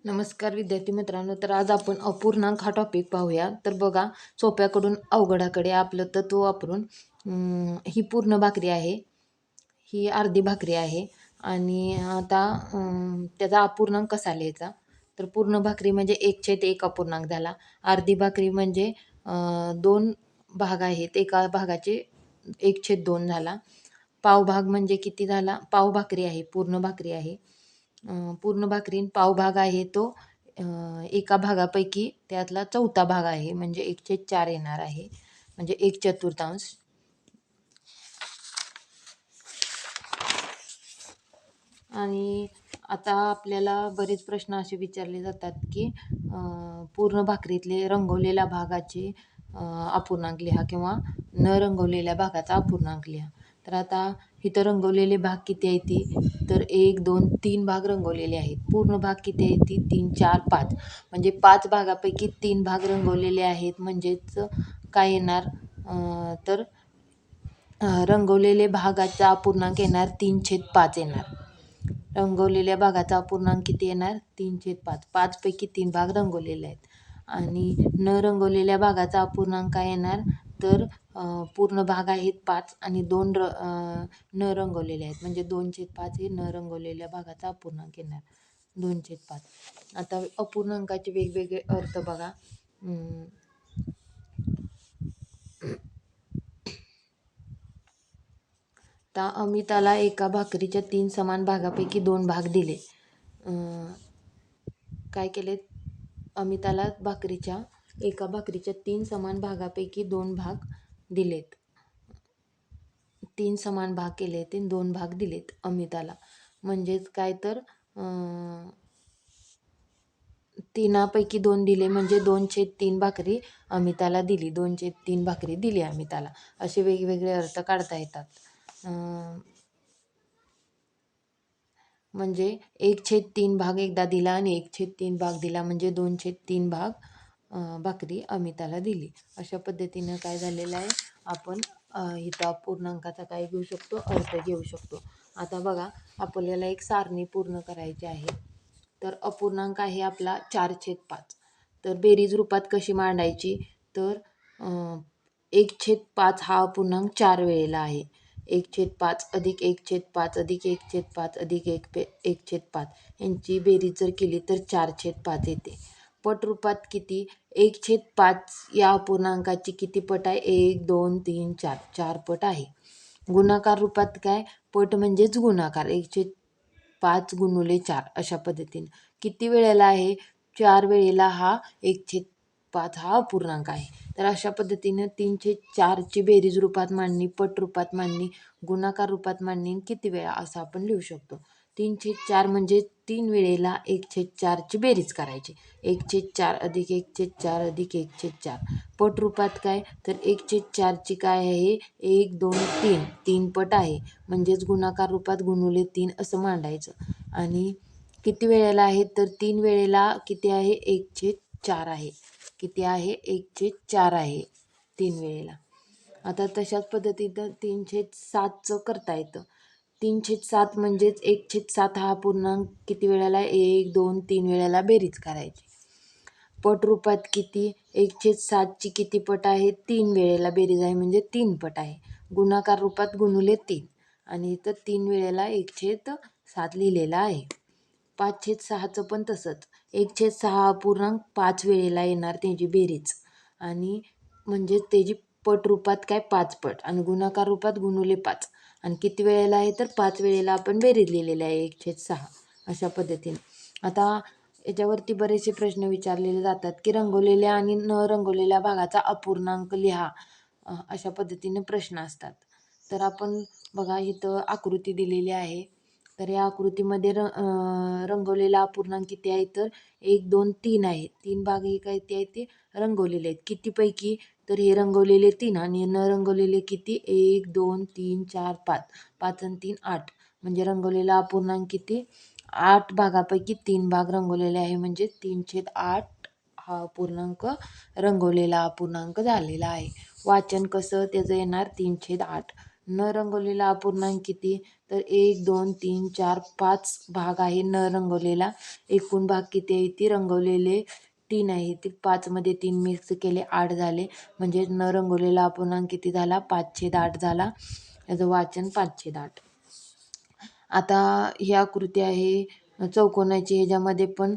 नमस्कार विद्यार्थी मित्रांनो. तर आज आपण अपूर्णांक हा टॉपिक पाहूया. तर बघा, सोप्याकडून अवघडाकडे आपलं तत्व वापरून ही पूर्ण भाकरी आहे, ही अर्धी भाकरी आहे आणि आता त्याचा अपूर्णांक कसा लिहायचा. तर पूर्ण भाकरी म्हणजे 1/1 अपूर्णांक झाला. अर्धी भाकरी म्हणजे 2 भाग आहेत, एका भागाचे 1/2 झाला. पावभाग म्हणजे किती झाला, पाव भाकरी आहे, पूर्ण भाकरी आहे. पूर्ण भाकरी पाव भाग आहे तो एका भागापैकी त्यातला चौथा भाग आहे, म्हणजे 1/4 येणार आहे, म्हणजे 1/4. आणि आता आपल्याला बरेच प्रश्न असे विचारले जातात की पूर्ण भाकरीतले रंगवलेल्या भागाचे अपूर्णांक लिहा किंवा न रंगवलेल्या भागाचा अपूर्णांक लिहा. तर आता इथं रंगवलेले भाग किती आहे ती, तर 1 2 3 भाग रंगवलेले आहेत. पूर्ण भाग किती आहे ती 3 4 5, म्हणजे 5 भागापैकी 3 भाग रंगवलेले आहेत. म्हणजेच काय येणार, तर रंगवलेले भागाचा अपूर्णांक येणार 3/5 येणार. रंगवलेल्या भागाचा अपूर्णांक किती येणार 3/5. 5 पैकी 3 भाग रंगवलेले आहेत. आणि न रंगवलेल्या भागाचा अपूर्णांक काय येणार, तर पूर्ण भाग आहेत 5 आणि 2 न रंगवलेले आहेत, म्हणजे 2/5 हे न रंगवलेल्या भागाचा अपूर्णांक येणार 2/5. आता अपूर्णांकाचे वेगवेगळे अर्थ बघा. आता अमिताला एका भाकरीच्या 3 समान भागापैकी 2 भाग दिले. काय केले, अमिताला एका भाकरीच्या 3 समान भागापैकी 2 भाग दिलेत. 3 समान भाग केले ते 2 भाग दिलेत अमिताला. म्हणजेच काय, तर 3पैकी 2 दिले, म्हणजे 2/3 भाकरी अमिताला दिली, 2/3 भाकरी दिली अमिताला. असे वेगवेगळे अर्थ काढता येतात. म्हणजे 1/3 भाग एकदा दिला आणि 1/3 भाग दिला, म्हणजे 2/3 भाग भाकरी अमिताला दिली. अशा पद्धतीनं काय झालेलं आहे, आपण इथं अपूर्णांकाचा काय घेऊ शकतो, अर्थ घेऊ शकतो. आता बघा, आपल्याला एक सारणी पूर्ण करायची आहे. तर अपूर्णांक आहे आपला 4/5. तर बेरीज रूपात कशी मांडायची, तर 1/5 हा अपूर्णांक 4 वेळेला आहे. 1/5 अधिक 1/5 अधिक 1/5 अधिक 1/5 यांची बेरीज जर केली तर 4/5 येते. पट रूपात किती, 1/5 या अपूर्णांकाची किती पट आहे, 1 2 3 4, 4 पट आहे. गुणाकार रूपात काय, पट म्हणजेच गुणाकार, 1/5 गुणुले 4 अशा पद्धतीने. किती वेळेला आहे, 4 वेळेला हा 1/5 हा अपूर्णांक आहे. तर अशा पद्धतीनं 3/4ची बेरीज रूपात मांडणी, पट रूपात मांडणी, गुणाकार रूपात मांडणी, किती वेळा असं आपण लिहू शकतो. 3/4 म्हणजे 3 वेळेला 1/4ची बेरीज करायची. 1/4 अधिक 1/4 अधिक 1/4. पट रूपात काय, तर 1/4ची काय आहे, 1 2 3, 3 पट आहे, म्हणजेच गुणाकार रूपात गुणुले 3 असं मांडायचं. आणि किती वेळेला आहे, तर 3 वेळेला किती आहे, 1/4 आहे. किती आहे, 1/4 आहे 3 वेळेला. आता तशाच पद्धतीनं 3/7चं करता येतं. 3/7 म्हणजेच 1/7 हा अपूर्णांक किती वेळेला, 1 2 3 वेळेला बेरीज करायची. पट रूपात किती, 1/7ची किती पट आहे, 3 वेळेला बेरीज आहे, म्हणजे 3 पट आहे. गुणाकार रूपात गुणुले 3, आणि इथं 3 वेळेला 1/7 लिहिलेला आहे. 5/6चं पण तसंच, 1/6 अपूर्णांक 5 वेळेला येणार त्याची बेरीज, आणि म्हणजे त्याची पट रूपात काय 5 पट, आणि गुणाकार रूपात गुणुले 5, आणि किती वेळेला आहे, तर 5 वेळेला आपण बेरीज लिहिलेली आहे 1/6 अशा पद्धतीने. आता याच्यावरती बरेचसे प्रश्न विचारलेले जातात की रंगवलेल्या आणि न रंगवलेल्या भागाचा अपूर्णांक लिहा, अशा पद्धतीने प्रश्न असतात. तर आपण बघा, इथं आकृती दिलेली आहे. तर या आकृतीमध्ये रंगवलेला अपूर्णांक किती आहे, तर 1 2 3 आहे. 3 भाग हे काय ते आहे, ते रंगवलेले आहेत. कितीपैकी, तर हे रंगवलेले 3 आणि न रंगवलेले किती, 1 2 3 4 5, 5 आणि 3 8, म्हणजे रंगवलेला अपूर्णांक किती, 8 भागापैकी 3 भाग रंगवलेले आहे, म्हणजे 3/8 हा अपूर्णांक रंगवलेला अपूर्णांक झालेला आहे. वाचन कसं त्याचं येणार, 3/8. न रंगवलेला अपूर्णांक किती, तर 1 2 3 4 5 भाग आहे न रंगवलेला. एकूण भाग किती आहे ती रंगवलेले 3 आहे. ते 5मध्ये 3 मिक्स केले 8 झाले. म्हणजे न रंगवलेला अपूर्णांक किती झाला, 5/8 झाला. याचं वाचन 5/8. आता ही आकृती आहे चौकोनाची. ह्याच्यामध्ये पण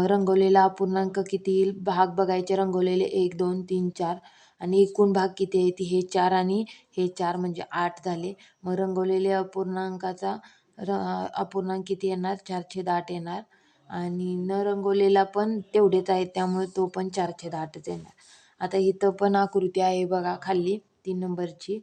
रंगवलेला अपूर्णांक किती येईल, भाग बघायचे रंगवलेले 1 2 3 4 आणि एकूण भाग किती आहे ती हे 4 आणि हे 4 म्हणजे 8 झाले. मग रंगवलेले अपूर्णांकाचा अपूर्णांक किती येणार, 4/8 येणार आणि न रंगवलेला पण तेवढेच आहेत त्यामुळे तो पण 4/8च येणार. आता इथं पण आकृती आहे बघा खाली 3 नंबरची.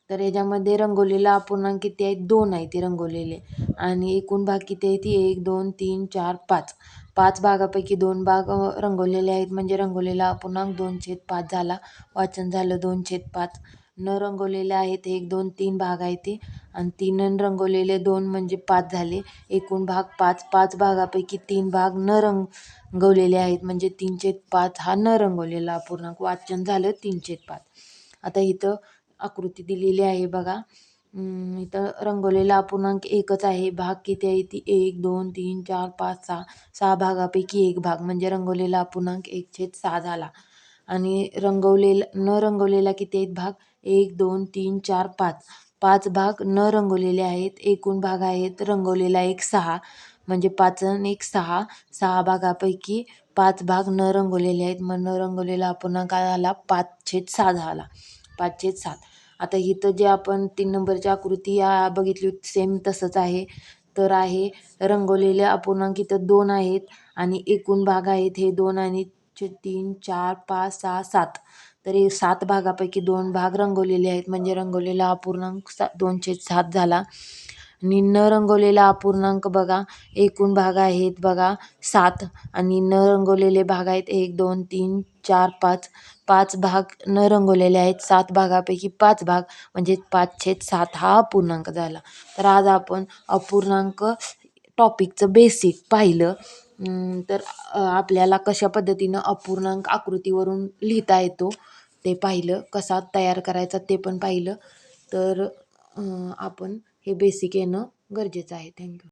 तर याच्यामध्ये रंगवलेला अपूर्णांक किती आहेत, 2 आहे ते रंगवलेले आणि एकूण भाग किती आहे ती 1 2 3 4 5. 5 भागापैकी 2 भाग रंगवलेले आहेत म्हणजे रंगवलेला अपूर्णांक 2/5 झाला. वाचन झालं 2/5. न रंगवलेले आहेत 1 2 3 भाग आहे ते आणि 3 रंगवलेले 2 म्हणजे 5 झाले. एकूण भाग 5. 5 भागापैकी 3 भाग न रंगवलेले आहेत म्हणजे 3/5 हा न रंगवलेला अपूर्णांक. वाचन झालं 3/5. आता इथं आकृती दिलेली आहे बघा. इथं रंगवलेला अपूर्णांक एकच आहे. भाग किती आहे ती 1 2 3 4 5 6. 6 भागापैकी 1 भाग म्हणजे रंगवलेला अपूर्णांक 1/6 झाला. आणि न रंगवलेला किती आहेत भाग, 1 2 3 4 5. 5 भाग न रंगवलेले आहेत. एकूण भाग आहेत रंगवलेला 6 म्हणजे 5 आणि 1 6. 6 भागापैकी 5 भाग न रंगवलेले आहेत. मग न रंगवलेला अपूर्णांक झाला 5/6 झाला. 5/7. आता इथं जे आपण 3 नंबरची आकृती बघितली होती सेम तसंच आहे. तर आहे रंगवलेले अपूर्णांक इथं 2 आहेत आणि एकूण भाग आहेत हे 2 आणि 3 4 5 6 7. तर हे 7 भागापैकी 2 भाग रंगवलेले आहेत म्हणजे रंगवलेला अपूर्णांक 2/7 झाला. आणि न रंगवलेला अपूर्णांक बघा, एकूण भाग आहेत बघा 7 आणि न रंगवलेले भाग आहेत 1 2 3 4 5. 5 भाग न रंगवलेले आहेत. 7 भागापैकी 5 भाग म्हणजे 5/7 हा अपूर्णांक झाला. तर आज आपण अपूर्णांक टॉपिकचं बेसिक पाहिलं. तर आपल्याला कशा पद्धतीनं अपूर्णांक आकृतीवरून लिहिता येतो ते पाहिलं. कसा तयार करायचा ते पण पाहिलं. तर आपण हे बेसिक येणं गरजेचं आहे. थँक्यू.